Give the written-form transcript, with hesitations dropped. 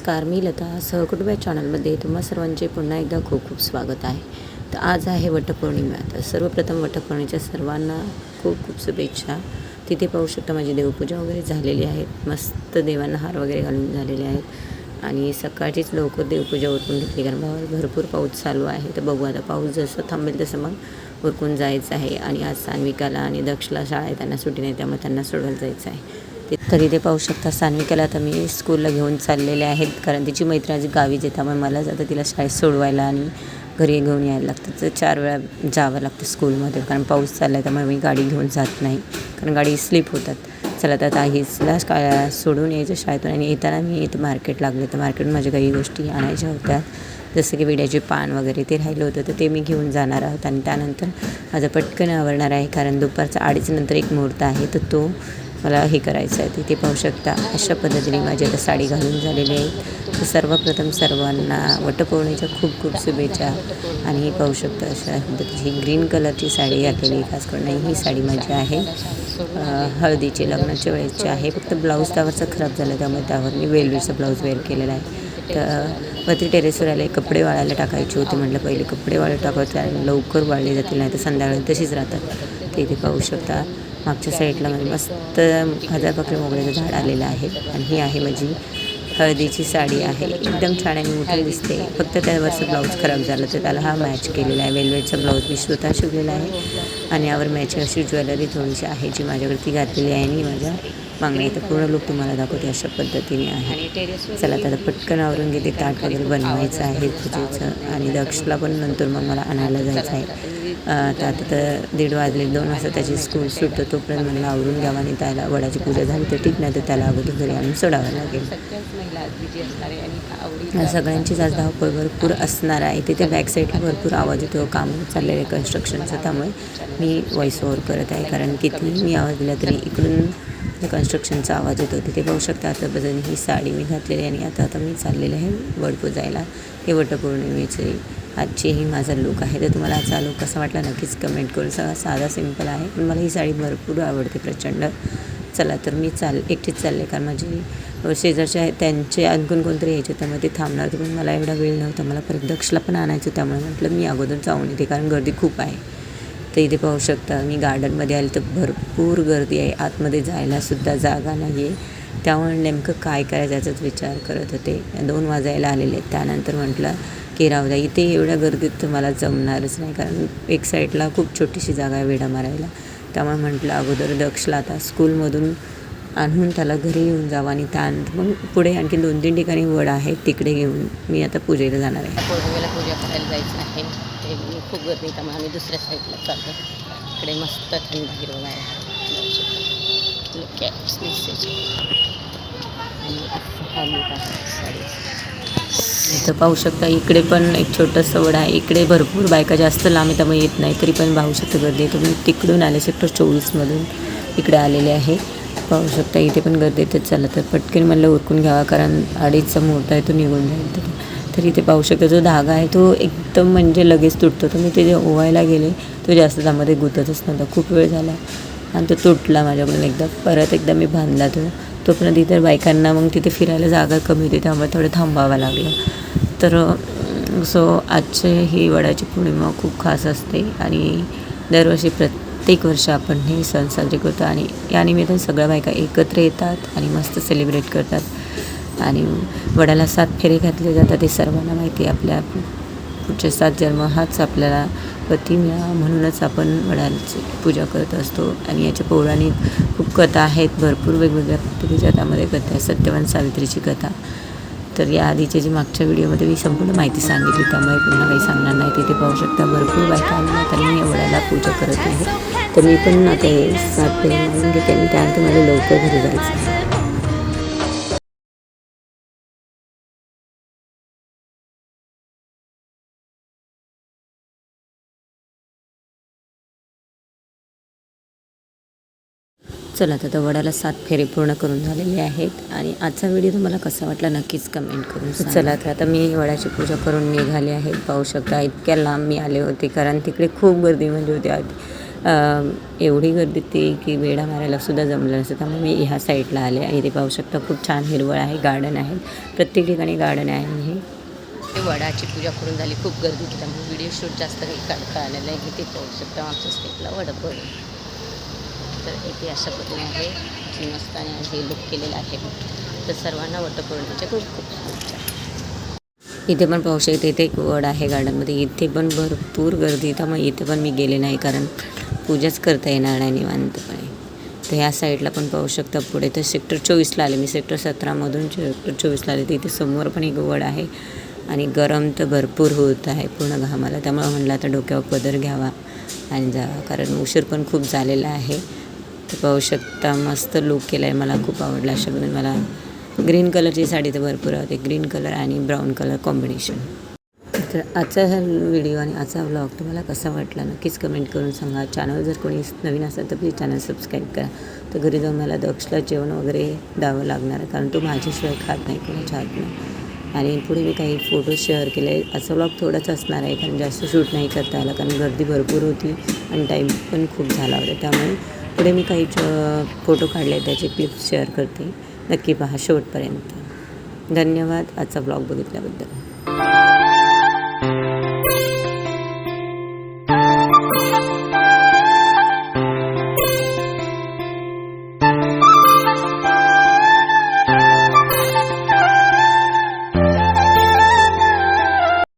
नमस्कार, मी लता सहकुटुंब चॅनलमध्ये तुम्हा सर्वांचे पुन्हा एकदा खूप खूप स्वागत आहे. तर आज आहे वटपौर्णिमा. तर सर्वप्रथम वटपौर्णिमेच्या सर्वांना खूप खूप शुभेच्छा. तिथे पाहू शकता माझी देवपूजा वगैरे झालेली आहे. मस्त देवांना हार वगैरे घालून झालेले आहेत आणि सकाळचीच लवकर देवपूजा उरकून घेतली कारण बाहेर भरपूर पाऊस चालू आहे. तर बघू आता पाऊस जसं थांबेल तसं मग उरकून जायचं आहे. आणि आज सान्विकाला आणि दक्षला शाळा आहे, त्यांना सुट्टी नाही, त्यामुळे त्यांना सोडवायला जायचं आहे. तरी ते पाहू शकता सान्विकाला आता मी स्कूलला घेऊन चाललेले आहेत कारण तिची मैत्रीण आज गावीच आहे, त्यामुळे मलाच आता तिला शाळेत सोडवायला आणि घरी घेऊन यायला लागतं. तर 4 वेळा जावं लागतं स्कूलमध्ये कारण पाऊस चालला आहे, त्यामुळे मी गाडी घेऊन जात नाही कारण गाडी स्लिप होतात. चला तर हिला सोडून यायचं शाळेतून आणि येताना मी इथं मार्केट लागले. तर मार्केटून माझ्या काही गोष्टी आणायच्या होत्या, जसं की विड्याचे पान वगैरे ते राहिलं होतं, तर ते मी घेऊन जाणार आहोत. आणि त्यानंतर माझं पटकन आवरणार आहे कारण दुपारचा 2:30 नंतर एक मुहूर्त आहे, तर तो मला हे करायचं आहे. तिथे पाहू शकता अशा पद्धतीने माझी आता साडी घालून झालेली आहे. तर सर्वप्रथम सर्वांना वटपौर्णिमेच्या खूप खूप शुभेच्छा. आणि हे पाहू शकता अशा पद्धतीची ग्रीन कलरची साडी घातलेली, खास करून ही साडी माझी आहे हळदीची लग्नाच्या वेळेची आहे. फक्त ब्लाऊज त्यावरचं खराब झालं, त्यामुळे त्यावर मी वेलवेटचा ब्लाऊज वेअर केलेला आहे. तर वरती टेरेसवर आले, कपडे वाळायला टाकायचे होते. म्हटलं पहिले कपडे वाळत टाकायचे आणि लवकर वाळले जातील, नाही तर संध्याकाळी तशीच राहतात. ते इथे पाहू शकता मागच्या साईडला म्हणजे मस्त हजारपाकळी मोगऱ्याचं झाड आलेलं आहे. आणि ही आहे माझी हळदीची साडी आहे, एकदम छान आणि मोठी दिसते. फक्त त्यावरचं ब्लाऊज खराब झालं, तर त्याला हा मॅच केलेला आहे. वेलवेटचा ब्लाऊज मी स्वतः शिवलेला आहे आणि यावर मॅच अशी ज्वेलरी थोडीशी आहे जी माझ्याकडे ती घातलेली आहे. आणि माझ्या मागण्या इथं पूर्ण लुक तुम्हाला दाखवते अशा पद्धतीने आहे. चला आता पटकन आवरून घेते, ताट वगैरे बनवायचं आहे पूजेचं. आणि दक्षला पण नंतर मग मला आणायला जायचं आहे. तर आता तर 1:30 वाजले, 2 वाजता त्याची स्कूल सुटतो, तोपर्यंत मला आवरून घ्यावा. आणि त्याला वडाची पूजा झाली तर ठीक, नाही तर त्याला अगोदर घरी आणून सोडावं लागेल. सगळ्यांचीच आज धावपळ भरपूर असणार आहे. तिथे बॅक साईडला भरपूर आवाज येतो, काम चाललेलं आहे कन्स्ट्रक्शनचं, त्यामुळे मी व्हॉइस ओव्हर करत आहे कारण किती मी आवाज दिला तरी इकडून कन्स्ट्रक्शनचा आवाज येतो. तिथे पाहू शकता आता बघून ही साडी मी घातलेली आहे. आणि आता मी चाललेले आहे वड पूजायला. हे वटपौर्णिमेचे आजचीही माझा लुक आहे. तर तुम्हाला आजचा लुक कसा वाटला नक्कीच कमेंट करून. साधा सिंपल आहे, पण मला ही साडी भरपूर आवडते प्रचंड. चला तर मी एकटीच चालले कारण माझी शेजारचे आहेत, त्यांचे आणखून कोणतरी यायचे, त्यामुळे ते थांबणार होते. पण मला एवढा वेळ नव्हता, मला परत दक्षला पण आणायचं, त्यामुळे म्हटलं मी अगोदर जाऊन येते कारण गर्दी खूप आहे. तर इथे पाहू शकता मी गार्डनमध्ये आले तर भरपूर गर्दी आहे, आतमध्ये जायलासुद्धा जागा नाही आहे. त्यामुळे नेमकं काय करायचं याचाच विचार करत होते. 2 वाजायला आलेले. त्यानंतर म्हटलं की राहू द्या, इथे एवढ्या गर्दीत तर मला जमणारच नाही कारण एक साईडला खूप छोटीशी जागा आहे वेढा मारायला. त्यामुळे म्हटलं अगोदर दक्षला आता स्कूलमधून आणून त्याला घरी येऊन जावं आणि त्यानंतर मग पुढे आणखी 2-3 ठिकाणी वड आहेत, तिकडे घेऊन मी आता पूजेला जाणार आहे. पौर्णिमेला पूजा करायला जायचं आहे. ते खूप गर्दी, त्यामुळे आम्ही दुसऱ्या साईडला चाललो. इकडे मस्त थंड हिरवळ आहे. इथं पाहू शकता इकडे पण एक छोटंसं वड आहे. इकडे भरपूर बायका जास्त लांब आहे, त्यामुळे येत नाही, तरी पण पाहू शकता गर्दी आहे. तुम्ही तिकडून आले सेक्टर 24मधून इकडे आलेले आहे. पाहू शकता इथे पण गर्दी येतच. चला तर पटकन मला उरकून घ्यावा कारण 2:30चा मुहूर्त आहे, तो निघून जाईल. तर इथे पाहू शकता जो धागा आहे तो एकदम म्हणजे लगेच तुटतो. तर मी ते जे ओवायला गेले तो जास्त त्यामध्ये गुंततच नव्हता, खूप वेळ झाला आणि तो तुटला माझ्याकडून. परत एकदा मी बांधला तोपर्यंत इतर बायकांना मग तिथे फिरायला जागा कमी होती, त्यामुळे थोडं थांबावं लागलं. तर आजचे ही वडाची पौर्णिमा खूप खास असते आणि दरवर्षी प्रत्येक वर्ष आपण हे सण साजरे करतो. आणि या निमित्ताने सगळ्या बायका एकत्र येतात आणि मस्त सेलिब्रेट करतात. आणि वडाला 7 फेरे घातले जातात, हे सर्वांना माहिती आहे. आपल्या पुढचे 7 जन्म हाच आपल्याला पती मिळावा म्हणूनच आपण वडाची पूजा करत असतो. आणि याच्या पौराणिक खूप कथा आहेत, भरपूर वेगवेगळ्या पद्धतीच्या त्यामध्ये कथा आहे. सत्यवान सावित्रीची कथा. तर या आधीच्या जी मागच्या व्हिडिओमध्ये मी संपूर्ण माहिती सांगितली, त्यामुळे पुन्हा काही सांगणार नाही. तिथे पाहू शकता भरपूर बायका आल्या, तर मी वडाला पूजा करत आहे. तर मी पण आता 7 फेरे मारून घेते आणि त्यानंतर मला लवकर घरी जायचं आहे. चला तर वडाला 7 फेरे पूर्ण करून झालेले आहेत. आणि आजचा व्हिडिओ तुम्हाला कसा वाटला नक्कीच कमेंट करून. चला तर आता मी वडाची पूजा करून निघाले आहे. पाहू शकता इतक्या लांब मी आले होते कारण तिकडे खूप गर्दी म्हणजे होती. एवढी गर्दी ती की वेढा मारायला सुद्धा जमलं नसतं. त्यामुळे मी ह्या साईडला आले. इथे पाहू शकता खूप छान हिरवळ आहे, गार्डन आहे, प्रत्येक ठिकाणी गार्डन आहे. हे वडाची पूजा करून झाली, खूप गर्दी होती त्यामुळे व्हिडिओ शूट जास्त काही काढता आलेलं नाही. इथे पाहू शकता आमच्या स्टेपला वडापवणी. तर इथे अशा पद्धतीने आहे जी मस्त आणि हे लुक केलेलं आहे. तर सर्वांना वटपौर्णिमेच्या खूप खूप शुभेच्छा. इथे पण पाहू शकते, इथे एक वड आहे गार्डनमध्ये. इथे पण भरपूर गर्दी, त्यामुळे इथे पण मी गेले नाही कारण पूजाच करता येणार नाही निवांतपणे. तर ह्या साईडला पण पाहू शकता. पुढे तर सेक्टर 24ला आले मी. सेक्टर 17मधून सेक्टर 24ला आले. तर इथे समोर पण एक वड आहे आणि गरम तर भरपूर होत आहे पूर्ण घामाला. त्यामुळे म्हटलं आता डोक्यावर पदर घ्यावा आणि जावा, कारण उशीर पण खूप झालेला आहे. तर पाहू शकता मस्त लुक केला आहे. मला खूप आवडला. अशा पद्धतीने मला ग्रीन कलरची साडी तर भरपूर आवडते. ग्रीन कलर आणि ब्राऊन कलर कॉम्बिनेशन. तर आजचा हा व्हिडिओ आणि आजचा व्लॉग तुम्हाला कसा वाटला नक्कीच कमेंट करून सांगा. चॅनल जर कोणी नवीन असेल तर प्लीज चॅनल सबस्क्राईब करा. तर घरी जाऊन मला दक्षला जेवण वगैरे द्यावं लागणार आहे कारण तो माझ्याशिवाय खात नाही, कोणाच्या हात नाही. आणि पुढे मी काही फोटो शेअर केले. आजचा व्लॉग थोडाच असणार आहे कारण जास्त शूट नाही करता आला कारण गर्दी भरपूर होती आणि टाईम पण खूप झाला होता. त्यामुळे पुढे मी काही फोटो काढले त्याचे क्लिप्स शेअर करते. नक्की पहा शेवटपर्यंत. धन्यवाद आजचा ब्लॉग बघितल्याबद्दल.